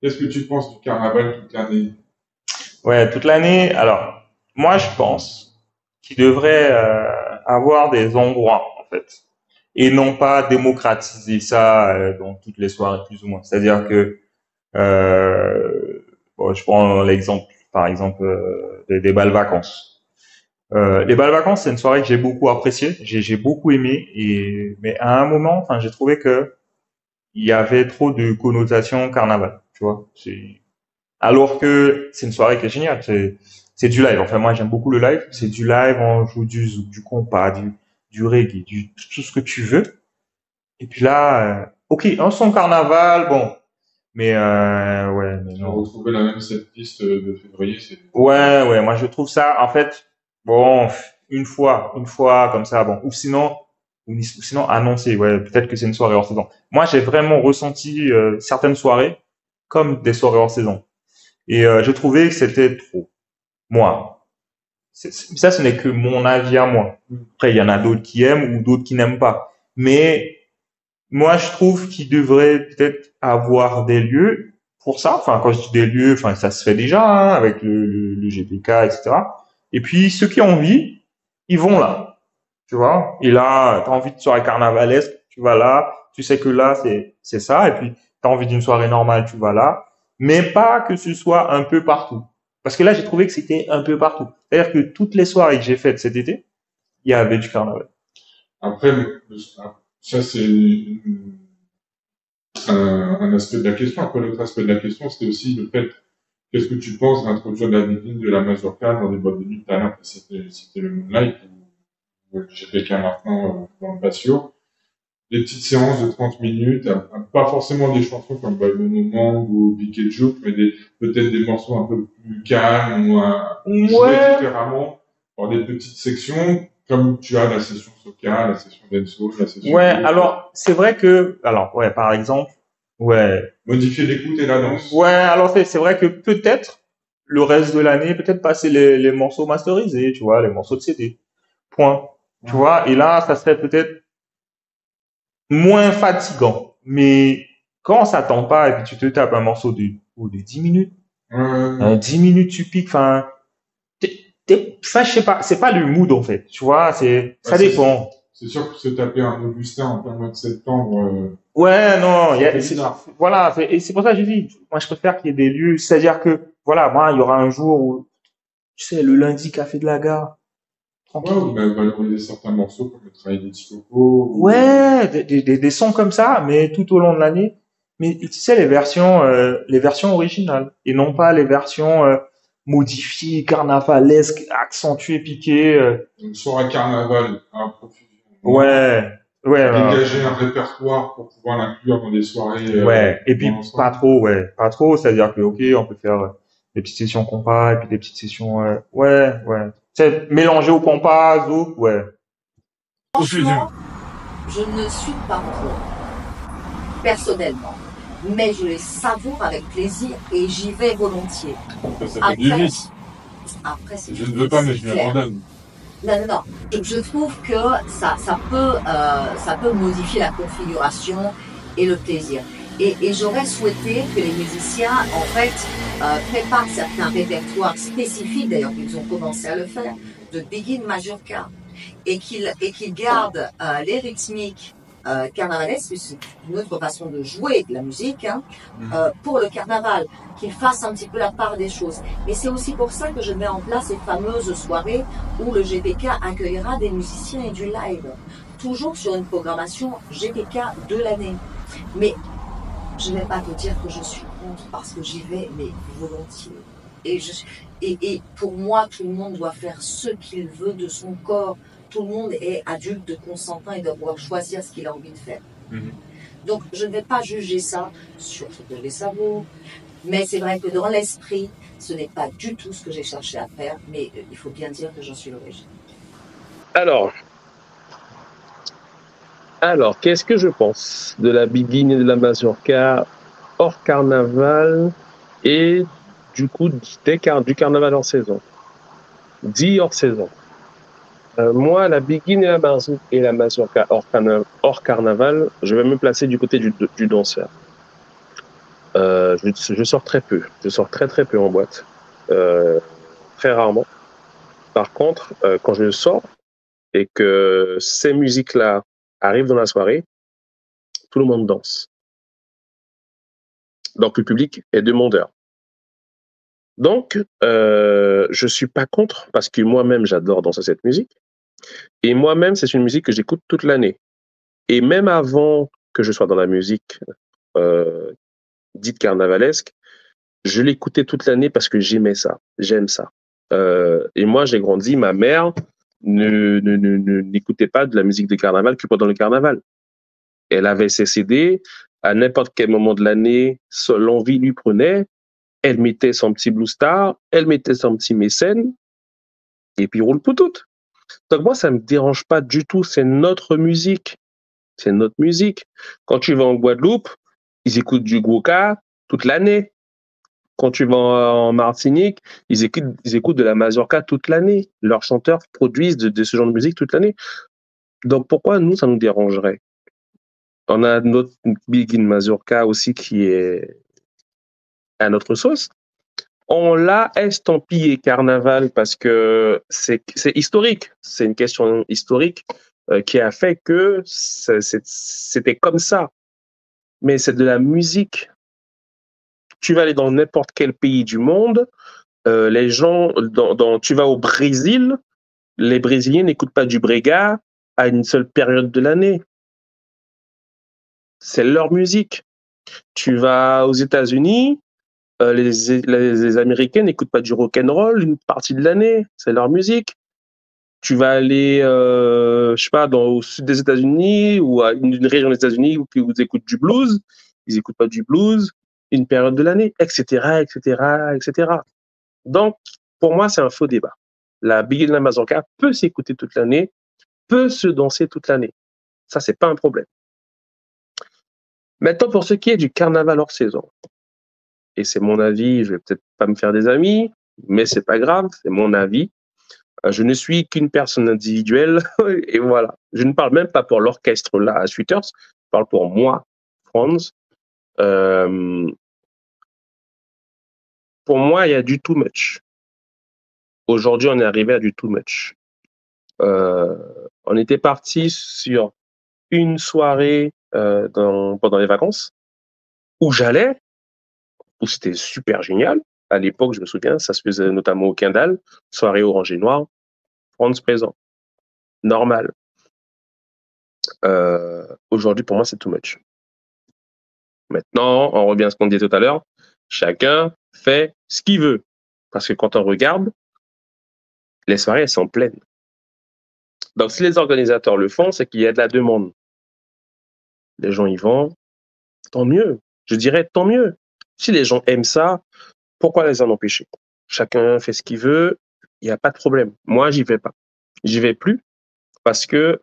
Qu'est-ce que tu penses du carnaval toute l'année? Ouais, toute l'année. Alors, moi, je pense qu'il devrait avoir des endroits, en fait, et non pas démocratiser ça dans toutes les soirées, plus ou moins. C'est-à-dire que, bon, je prends l'exemple, par exemple, des balles vacances. Les balles vacances, c'est une soirée que j'ai beaucoup appréciée, j'ai beaucoup aimé, mais à un moment, enfin, j'ai trouvé que il y avait trop de connotations carnaval, tu vois. Alors que c'est une soirée qui est géniale. C'est du live. Enfin, moi, j'aime beaucoup le live. C'est du live. On joue du zouk, du compas, du reggae, tout ce que tu veux. Et puis là, ok, un son carnaval, bon. Mais, ouais, mais Tu as non. retrouvé la même cette piste de février, c'est Ouais, ouais, moi, je trouve ça, en fait, bon, une fois, comme ça, bon. Ou sinon, annoncer, ouais, peut-être que c'est une soirée hors saison. Moi, j'ai vraiment ressenti, certaines soirées comme des soirées hors saison. Et, je trouvais que c'était trop. Moi. Ça, ce n'est que mon avis à moi. Après, il y en a d'autres qui aiment ou d'autres qui n'aiment pas. Mais moi, je trouve qu'il devrait peut-être avoir des lieux pour ça. Enfin, quand je dis des lieux, enfin, ça se fait déjà hein, avec le GPK, etc. Et puis, ceux qui ont envie, ils vont là. Tu vois. Et là, t'as envie de soirée carnavalesque, tu vas là. Tu sais que là, c'est ça. Et puis, t'as envie d'une soirée normale, tu vas là. Mais pas que ce soit un peu partout. Parce que là, j'ai trouvé que c'était un peu partout. C'est-à-dire que toutes les soirées que j'ai faites cet été, il y avait du carnaval. après, ça c'est un aspect de la question. Après, l'autre aspect de la question, c'était aussi le fait, qu'est-ce que tu penses d'introduire la divine de la Mazurka dans des boîtes de nuit? Tout à l'heure, c'était le Moonlight, ou le GPK maintenant dans le patio. Des petites séances de 30 minutes, pas forcément des chansons comme By Moment ou Piquet Joke, mais peut-être des morceaux un peu plus calmes ou joués Ouais, différemment dans des petites sections, comme tu as la session soca, la session dancehall, la session ouais. groove. Alors, c'est vrai que, alors, ouais, par exemple, ouais, Modifier l'écoute et la danse. ouais. Alors, c'est vrai que peut-être le reste de l'année, peut-être passer les morceaux masterisés, tu vois, les morceaux de CD. Point. Tu Ouais. vois. Et là, ça serait peut-être moins fatigant. Mais quand on s'attend pas et puis tu te tapes un morceau de 10 minutes, Ouais. 10 minutes tu piques, enfin, enfin, je sais pas, c'est pas le mood en fait, tu vois, Ouais, ça dépend. c'est sûr que se taper un Augustin en plein mois de septembre, Ouais, non, ça fait bizarre. voilà, et c'est pour ça que je dis, moi je préfère qu'il y ait des lieux, c'est-à-dire que, voilà, moi il y aura un jour où, tu sais, le lundi café de la gare, Ouais, ou tranquille. même valoriser certains morceaux comme le travail des petits cocos, ou Ouais, des sons comme ça, mais tout au long de l'année. Mais tu sais, les versions originales, et non pas les versions modifiées, carnavalesques, accentuées, piquées. une soirée carnaval à profusion. Vraiment Ouais, ouais, dégager un répertoire pour pouvoir l'inclure dans des soirées ouais. Et dans puis pas l'ensemble. trop, ouais, pas trop. C'est-à-dire que ok, on peut faire des petites sessions compas et puis des petites sessions, ouais, ouais. C'est mélangé au compas, zouk, ouais. Franchement, je ne suis pas pro, personnellement. Mais je les savoure avec plaisir et j'y vais volontiers. Après, ça fait du Après, vice. après c'est Je ne veux pas, mais je clair. m'abandonne. Non, non, non. Je trouve que ça peut modifier la configuration et le plaisir. Et j'aurais souhaité que les musiciens, en fait, préparent certains répertoires spécifiques, d'ailleurs, ils ont commencé à le faire, de Begin Majorca, et qu'ils gardent les rythmiques carnavalesques, c'est une autre façon de jouer de la musique, hein, pour le carnaval, qu'ils fassent un petit peu la part des choses. Mais c'est aussi pour ça que je mets en place ces fameuses soirées où le GPK accueillera des musiciens et du live, toujours sur une programmation GPK de l'année. Mais je ne vais pas te dire que je suis contre parce que j'y vais, mais volontiers. Et pour moi, tout le monde doit faire ce qu'il veut de son corps. Tout le monde est adulte, consentant et doit pouvoir choisir ce qu'il a envie de faire. Donc, je ne vais pas juger ça sur ce que je les savoure. Mais c'est vrai que dans l'esprit, ce n'est pas du tout ce que j'ai cherché à faire. Mais il faut bien dire que j'en suis l'origine. Alors, qu'est-ce que je pense de la Biguine et de la Mazurka hors carnaval et du coup du carnaval en saison? Dit hors saison. Moi, la Biguine et la Mazurka hors carnaval, je vais me placer du côté du danseur. Je sors très peu. Je sors très très peu en boîte. Très rarement. Par contre, quand je sors et que ces musiques-là arrivent dans la soirée, tout le monde danse. Donc le public est demandeur. Donc, je suis pas contre parce que moi-même j'adore danser cette musique. Et moi-même, c'est une musique que j'écoute toute l'année. Et même avant que je sois dans la musique dite carnavalesque, je l'écoutais toute l'année parce que j'aimais ça. J'aime ça. Et moi, j'ai grandi, ma mère n'écoutait pas de la musique de carnaval que pendant le carnaval. Elle avait ses CD, à n'importe quel moment de l'année, l'envie lui prenait, elle mettait son petit Blue Star, elle mettait son petit Mécène, et puis roule pour toutes. Donc moi, ça me dérange pas du tout, c'est notre musique. C'est notre musique. Quand tu vas en Guadeloupe, ils écoutent du Gwoka toute l'année. Quand tu vas en Martinique, ils écoutent de la mazurka toute l'année. Leurs chanteurs produisent de ce genre de musique toute l'année. Donc pourquoi nous, ça nous dérangerait? On a notre Big in Mazurka aussi qui est à notre sauce. On l'a estampillé carnaval parce que c'est historique. C'est une question historique qui a fait que c'était comme ça. Mais c'est de la musique. Tu vas aller dans n'importe quel pays du monde, les gens, tu vas au Brésil, les Brésiliens n'écoutent pas du brega à une seule période de l'année. C'est leur musique. Tu vas aux États-Unis, les Américains n'écoutent pas du rock'n'roll une partie de l'année. C'est leur musique. Tu vas aller, je sais pas, au sud des États-Unis ou à une région des États-Unis où ils écoutent du blues. Ils n'écoutent pas du blues une période de l'année, etc., etc., etc. Donc, pour moi, c'est un faux débat. La Big in la Mazurka peut s'écouter toute l'année, peut se danser toute l'année. Ça, c'est pas un problème. Maintenant, pour ce qui est du carnaval hors saison, et c'est mon avis, je vais peut-être pas me faire des amis, mais c'est pas grave, c'est mon avis. Je ne suis qu'une personne individuelle, et voilà. Je ne parle même pas pour l'orchestre là à Sweeters, je parle pour moi, Franz. Pour moi, il y a du too much. Aujourd'hui, on est arrivé à du too much. On était parti sur une soirée pendant les vacances où j'allais, où c'était super génial. À l'époque, je me souviens, ça se faisait notamment au Quindal, soirée orange et noir, Franz présent. Normal. Aujourd'hui, pour moi, c'est too much. Maintenant, on revient à ce qu'on disait tout à l'heure. Chacun fait ce qu'il veut. Parce que quand on regarde, les soirées, elles sont pleines. Donc, si les organisateurs le font, c'est qu'il y a de la demande. Les gens y vont, tant mieux. Je dirais tant mieux. Si les gens aiment ça, pourquoi les en empêcher? Chacun fait ce qu'il veut, il n'y a pas de problème. Moi, j'y vais pas. J'y vais plus parce que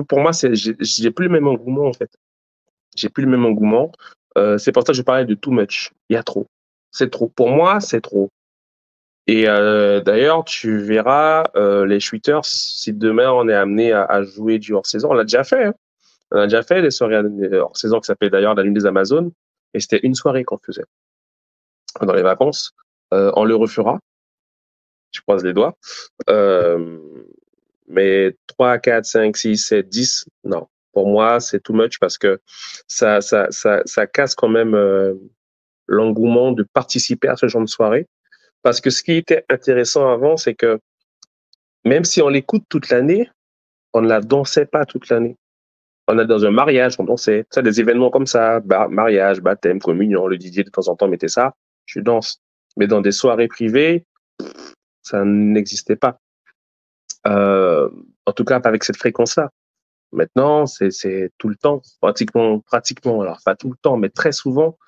pour moi, j'ai plus le même engouement en fait. J'ai plus le même engouement. C'est pour ça que je parlais de too much. Il y a trop. C'est trop. Pour moi, c'est trop. Et d'ailleurs, tu verras les Schwitters, si demain on est amené à jouer du hors-saison, on l'a déjà fait. Hein. On a déjà fait des soirées hors-saison qui s'appelait d'ailleurs la Nuit des Amazones. Et c'était une soirée qu'on faisait dans les vacances. On le refera. Je croise les doigts. Mais 3, 4, 5, 6, 7, 10, non. Pour moi, c'est too much parce que ça casse quand même l'engouement de participer à ce genre de soirée. Parce que ce qui était intéressant avant, c'est que même si on l'écoute toute l'année, on ne la dansait pas toute l'année. On est dans un mariage, on dansait. Ça, des événements comme ça, mariage, baptême, communion, le DJ de temps en temps mettait ça, je danse. Mais dans des soirées privées, ça n'existait pas. En tout cas, pas avec cette fréquence-là. Maintenant, c'est tout le temps, pratiquement, alors pas tout le temps, mais très souvent.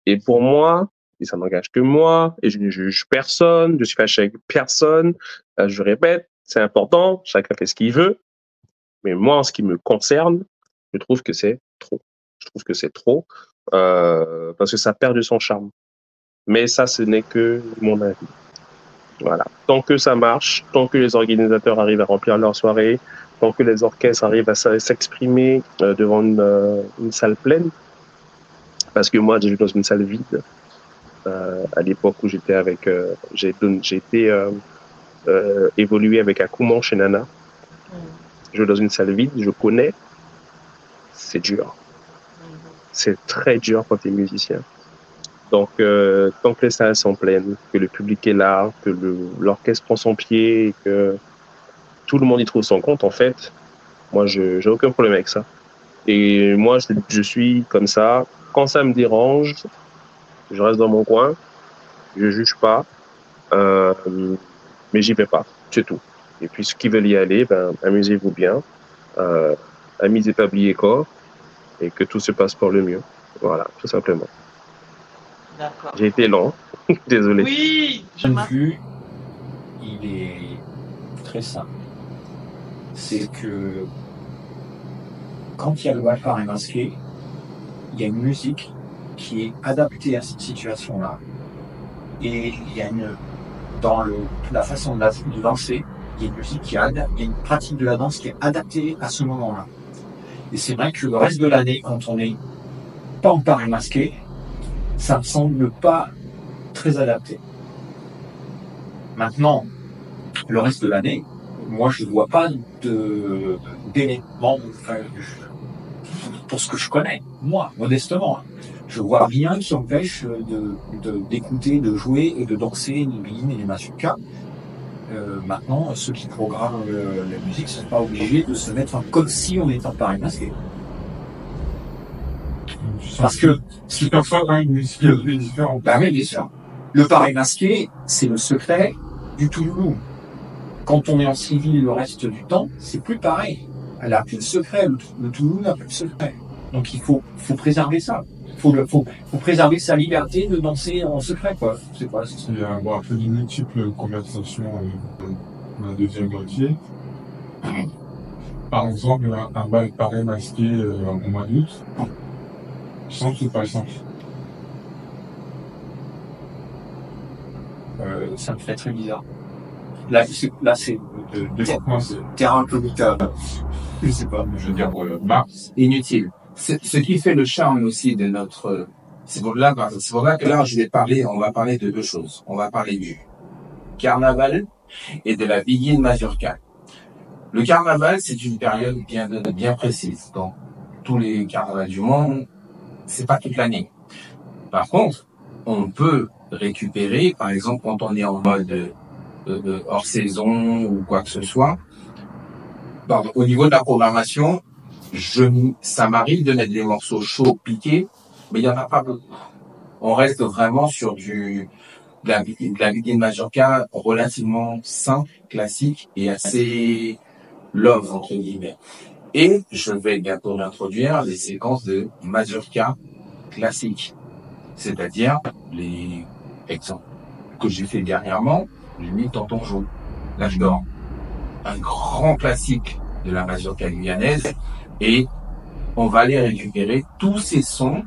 Et pour moi, et ça n'engage que moi, et je ne juge personne, je suis fâché avec personne, je répète, c'est important, chacun fait ce qu'il veut. Mais moi, en ce qui me concerne, je trouve que c'est trop. Je trouve que c'est trop parce que ça perd de son charme. Mais ça, ce n'est que mon avis. Voilà. Tant que ça marche, tant que les organisateurs arrivent à remplir leur soirée, tant que les orchestres arrivent à s'exprimer devant une salle pleine, Parce que moi, j'ai joué dans une salle vide à l'époque où j'étais avec, j'ai été évolué avec Akouman chez Nana. Jouer dans une salle vide, je connais, c'est dur. C'est très dur quand tu es musicien. Donc, tant que les salles sont pleines, que le public est là, que l'orchestre prend son pied, que tout le monde y trouve son compte, en fait, moi, j'ai aucun problème avec ça. Et moi, je suis comme ça. Quand ça me dérange, je reste dans mon coin, je juge pas, mais j'y vais pas, c'est tout. Et puis, ceux qui veulent y aller, ben, amusez-vous bien, amis établis et corps, et que tout se passe pour le mieux. Voilà, tout simplement. D'accord. J'ai été lent, désolé. Oui, Point de vue, il est très simple. C'est que quand il y a le Bal-Paré masqué, il y a une musique qui est adaptée à cette situation-là. Et il y a dans la façon de danser, il y a une musique il y a une pratique de la danse qui est adaptée à ce moment-là. Et c'est vrai que le reste de l'année, quand on n'est pas en Paré masqué, ça me semble pas très adapté. Maintenant, le reste de l'année, moi je ne vois pas d'éléments, enfin, pour ce que je connais, moi, modestement. Je vois rien qui empêche d'écouter, de jouer et de danser les biguines et les mazurkas. Maintenant, ceux qui programment la musique ne sont pas obligés de se mettre comme si on était en Paré masqué. Parce que si parfois quand une musique est différente. Bah oui, bien sûr. Le Paré masqué, c'est le secret du Touloulou. Quand on est en civil le reste du temps, c'est plus pareil. Elle a plus de secret, le Touloulou n'a plus de secret. Donc il faut préserver ça. Faut préserver sa liberté de danser en secret, quoi. C'est pas. Il y a un peu de multiples conversations dans la deuxième moitié. Par exemple, un Bal-Paré masqué au mois d'août. Simple ou pas simple? Ça me fait très bizarre. Là c'est terrain incognita. Je sais pas. Je veux dire, mars. Inutile. Ce qui fait le charme aussi de notre... C'est pour là que là, on va parler de deux choses. On va parler du carnaval et de la biguine mazurka. Le carnaval, c'est une période bien précise. Dans tous les carnavals du monde, c'est pas toute l'année. Par contre, on peut récupérer, par exemple, quand on est en mode hors saison ou quoi que ce soit. Pardon, au niveau de la programmation, ça m'arrive de mettre des morceaux chauds, piqués, mais il y en a pas beaucoup. On reste vraiment sur de la biguine mazurka relativement simple, classique et assez love, entre guillemets. Et je vais bientôt introduire les séquences de mazurka classiques. C'est-à-dire les exemples que j'ai fait dernièrement, j'ai mis Tonton Joe, L'âge d'or. Un grand classique de la mazurka guyanaise, et on va aller récupérer tous ces sons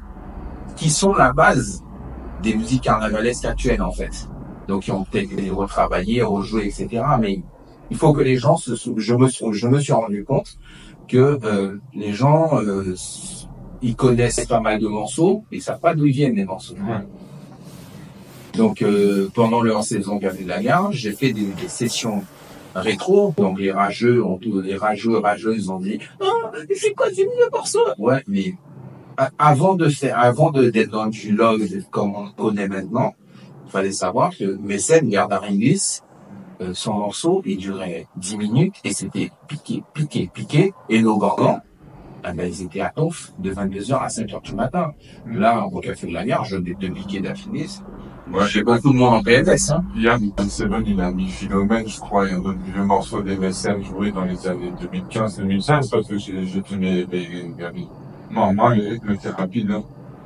qui sont la base des musiques carnavalesques actuelles, en fait. Donc, ils ont peut-être été retravaillés, rejoués, etc. Mais il faut que les gens je me suis rendu compte que les gens ils connaissent pas mal de morceaux et savent pas d'où ils viennent les morceaux. Ouais. Donc pendant le hors-saison Café de la Gare, j'ai fait des sessions rétro. Donc les rageuses ont dit c'est quoi ce nouveau morceau? Ouais, mais avant d'être dans du log comme on connaît maintenant, il fallait savoir que Mécène Gardaringis, son morceau, il durait 10 minutes et c'était piqué. Et nos Gorgons, ils étaient à Tonf de 22h à 5h du matin. Là, au Café de la Gare, je venais de piquer d'affilée. Moi, j'ai beaucoup de monde en PNS, hein. Hier, Seven, il a mis Philomène, je crois, et un autre vieux morceau des MSN joué dans les années 2015-2016, parce que j'ai fait mes gamins. Non, moi, le rythme était rapide, hein.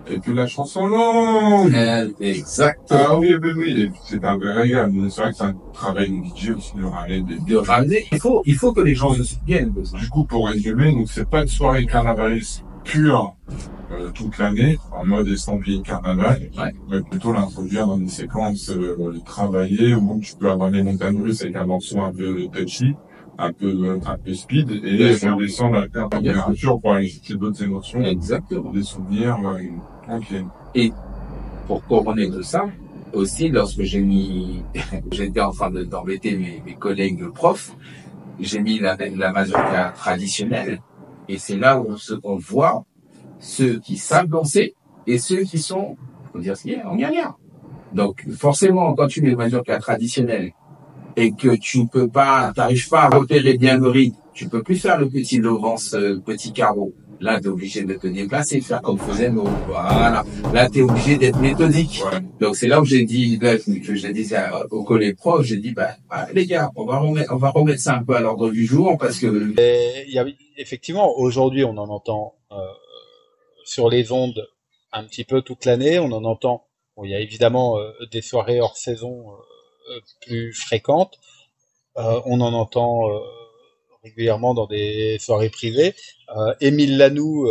Et puis la chanson longue. Exactement. Ah oui, c'est un vrai régal. C'est vrai que c'est un travail de DJ aussi de ramener il faut que les gens se souviennent de ça. Du coup, pour résumer, donc c'est pas une soirée carnavalesque pure toute l'année, en mode estampillé carnaval, ouais. Mais plutôt l'introduire dans des séquences travaillées où tu peux avoir les montagnes russes avec un morceau un peu touchy, un peu speed, et on descend la température pour aller chercher d'autres émotions. Exactement. Des souvenirs, Ok. Et pour couronner tout ça, aussi, lorsque j'étais en train d'embêter mes collègues profs, j'ai mis la mazurka traditionnelle. Et c'est là où on voit ceux qui savent danser et ceux qui sont, faut dire ce qu'il y a, en guerrière. Donc, forcément, quand tu mets la mazurka traditionnelle et que t'arrives pas à repérer bien le rythme, tu peux plus faire le petit Laurence, petit carreau. Là, t'es obligé de te déplacer, faire comme faisait nos, voilà. Là, t'es obligé d'être méthodique. Ouais. Donc, c'est là où j'ai dit, là, que je disais aux collègues profs, j'ai dit, les gars, on va remettre ça un peu à l'ordre du jour parce que... Effectivement, aujourd'hui, on en entend, sur les ondes un petit peu toute l'année. On en entend, bon, il y a évidemment des soirées hors saison plus fréquentes. On en entend régulièrement dans des soirées privées. Émile Lanoux,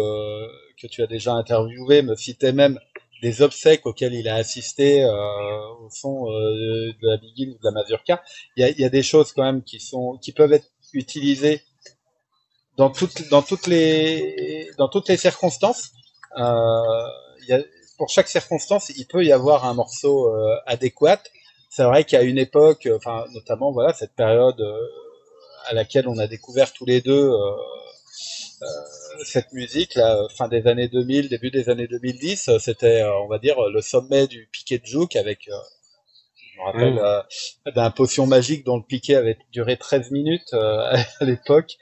que tu as déjà interviewé, me citait même des obsèques auxquelles il a assisté au son de la biguine ou de la mazurka. Il y a des choses quand même qui peuvent être utilisées dans toutes les circonstances. Pour chaque circonstance, il peut y avoir un morceau adéquat. C'est vrai qu'à une époque, enfin notamment voilà cette période à laquelle on a découvert tous les deux cette musique, là, fin des années 2000, début des années 2010, c'était, on va dire, le sommet du piquet de jouk avec, je me rappelle, d'un potion magique dont le piquet avait duré 13 minutes à l'époque.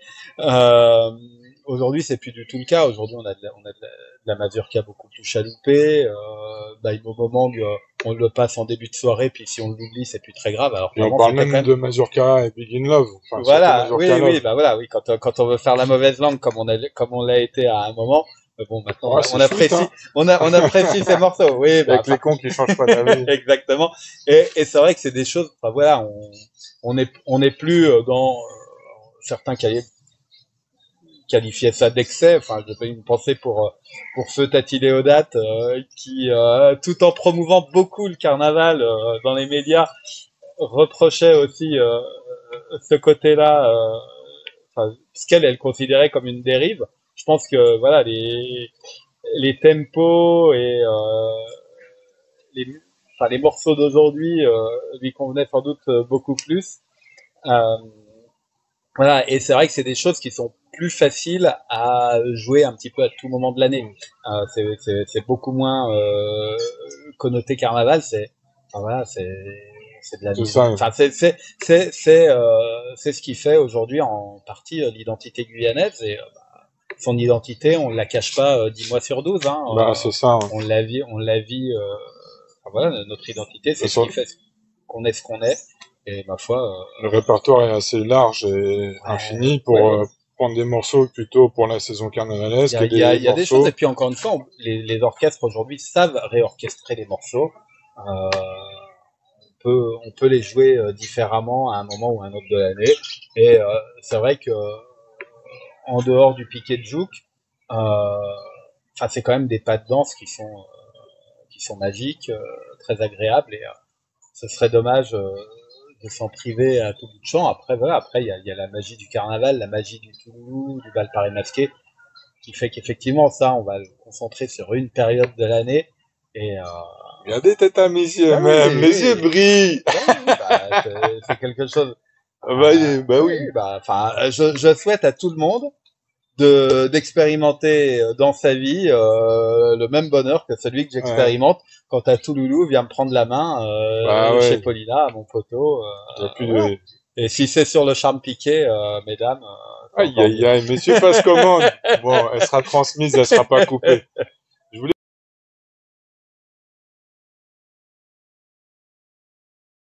Aujourd'hui, c'est plus du tout le cas. Aujourd'hui, on a de la mazurka beaucoup plus chaloupée. Au moment où on le passe en début de soirée, puis si on l'oublie, c'est plus très grave. Alors, et on parle même de mazurka et Big in Love. Enfin, voilà, oui. Quand on veut faire la mauvaise langue, comme on l'a été à un moment. Bon, maintenant, on apprécie, on apprécie ces morceaux. Oui, avec les cons qui changent pas d'avis. Exactement. Et c'est vrai que c'est des choses, enfin voilà, on est plus dans certains qualifiaient ça d'excès. Enfin, j'ai une pensée pour Feu Tati Léodate, qui, tout en promouvant beaucoup le carnaval dans les médias, reprochait aussi ce côté-là, ce qu'elle considérait comme une dérive. Je pense que voilà les tempos et les morceaux d'aujourd'hui lui convenaient sans doute beaucoup plus. Voilà, et c'est vrai que c'est des choses qui sont plus faciles à jouer un petit peu à tout moment de l'année. C'est beaucoup moins connoté carnaval. C'est de la musique. Enfin, c'est ce qui fait aujourd'hui en partie l'identité guyanaise et son identité, on la cache pas 10 mois sur 12. C'est ça. On la vit. Voilà, notre identité, c'est ce qui fait qu'on est ce qu'on est. Et ma foi, le répertoire est assez large et infini pour prendre des morceaux plutôt pour la saison carnavalesque. Il y a des choses. Et puis encore une fois, les orchestres aujourd'hui savent réorchestrer les morceaux. On peut les jouer différemment à un moment ou à un autre de l'année. Et c'est vrai que en dehors du piquet de jouk, c'est quand même des pas de danse qui sont magiques, très agréables. Et ce serait dommage de s'en priver à tout bout de champ. Après, il y a la magie du carnaval, la magie du Touloulou, du bal Paris masqué, qui fait qu'effectivement, ça, on va le concentrer sur une période de l'année. Et regardez tête à mes yeux, même, mes yeux brillent. C'est quelque chose. Oui. Je souhaite à tout le monde d'expérimenter dans sa vie le même bonheur que celui que j'expérimente quand à Touloulou vient me prendre la main chez Paulina, à mon poteau. Et si c'est sur le charme piqué, mesdames. Messieurs passent commande. Bon, elle sera transmise, elle sera pas coupée.